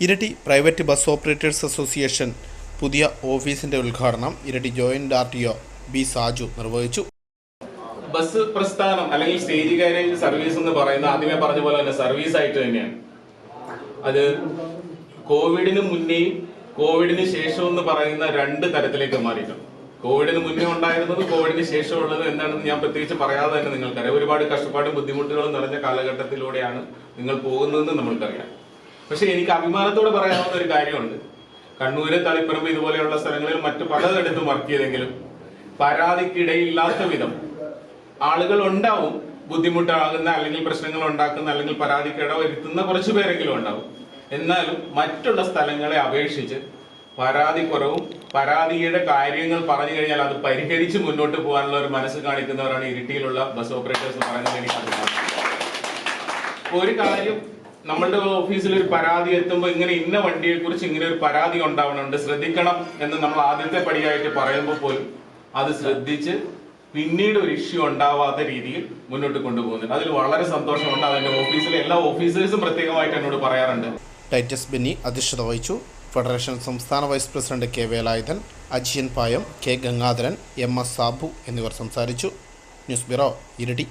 ഇരട്ടി private bus operators association പുതിയ ഓഫീസിന്റെ ഉദ്ഘാടനം ഇരട്ടി ജോയിന്റ് RTO ബി സാജു നിർവഹിച്ചു. ബസ് പ്രസ്ഥാനം അല്ലെങ്കിൽ സ്റ്റേജ് കാരേജ് സർവീസ് എന്ന് പറയുന്ന ആദ്യമേ പറഞ്ഞ പോലെ തന്നെ സർവീസ് ആയിട്ട് തന്നെയാണ്. അത് കോവിഡിന് മുന്നേയും കോവിഡിന് ശേഷവും എന്ന് പറയുന്ന രണ്ട് തരത്തിലേക്ക് മാറിയിട്ടുണ്ട്. കോവിഡിന് മുന്നേ ഉണ്ടായിരുന്നത് കോവിഡിന് ശേഷമുള്ളത് എന്താണെന്ന് ഞാൻ പ്രത്യേകിച്ച് പറയാതെ തന്നെ നിങ്ങൾക്കറിയാം. ഒരുപാട് കഷ്ടപ്പാടും ബുദ്ധിമുട്ടുകളും നിറഞ്ഞ കാലഘട്ടത്തിലൂടെയാണ് നിങ്ങൾ പോകുന്നതെന്ന് നമ്മൾക്കറിയാം. പക്ഷെ എനിക്ക് അഭിമാനത്തോടെ പറയാവുന്ന ഒരു കാര്യമുണ്ട്. കണ്ണൂര്, തളിപ്പറമ്പ് ഇതുപോലെയുള്ള സ്ഥലങ്ങളിൽ മറ്റു പലയിടത്തും വർക്ക് ചെയ്തെങ്കിലും പരാതിക്കിടയില്ലാത്ത വിധം ആളുകൾ ഉണ്ടാവും, ബുദ്ധിമുട്ടാകുന്ന അല്ലെങ്കിൽ പ്രശ്നങ്ങൾ ഉണ്ടാക്കുന്ന അല്ലെങ്കിൽ പരാതിക്കിട വരുത്തുന്ന കുറച്ചു പേരെങ്കിലും ഉണ്ടാവും. എന്നാലും മറ്റുള്ള സ്ഥലങ്ങളെ അപേക്ഷിച്ച് പരാതി കുറവും പരാതിയുടെ കാര്യങ്ങൾ പറഞ്ഞു കഴിഞ്ഞാൽ അത് പരിഹരിച്ച് മുന്നോട്ട് പോകാനുള്ള ഒരു മനസ്സ് കാണിക്കുന്നവരാണ് ഇരിട്ടിയിലുള്ള ബസ് ഓപ്പറേറ്റേഴ്സ് പറയുന്നത്. എനിക്ക് അഭിമാനം. ഒരു കാര്യം, നമ്മളുടെ ഓഫീസിൽ ഒരു പരാതി എത്തുമ്പോൾ ഇങ്ങനെ ഇന്ന വണ്ടിയെ കുറിച്ച് ഇങ്ങനെ ഒരു പരാതി ഉണ്ടാവണുണ്ട്, ശ്രദ്ധിക്കണം എന്ന് നമ്മൾ ആദ്യത്തെ പടിയായിട്ട് പറയുമ്പോൾ പോലും അത് ശ്രദ്ധിച്ച് പിന്നീട് ഒരു ഇഷ്യൂ ഉണ്ടാവാത്ത രീതിയിൽ മുന്നോട്ട് കൊണ്ടുപോകുന്നുണ്ട്. അതിൽ വളരെ സന്തോഷമുണ്ട്. അതിന്റെ ഓഫീസിലെ എല്ലാ ഓഫീസേഴ്സും പ്രത്യേകമായിട്ട് എന്നോട് പറയാറുണ്ട്. ടൈറ്റസ് ബെന്നി അധ്യക്ഷത വഹിച്ചു. ഫെഡറേഷൻ സംസ്ഥാന വൈസ് പ്രസിഡന്റ് കെ വേലായുധൻ, അജിയൻ പായം, കെ ഗംഗാധരൻ, MS സാബു എന്നിവർ സംസാരിച്ചു. News bureau, Iritty.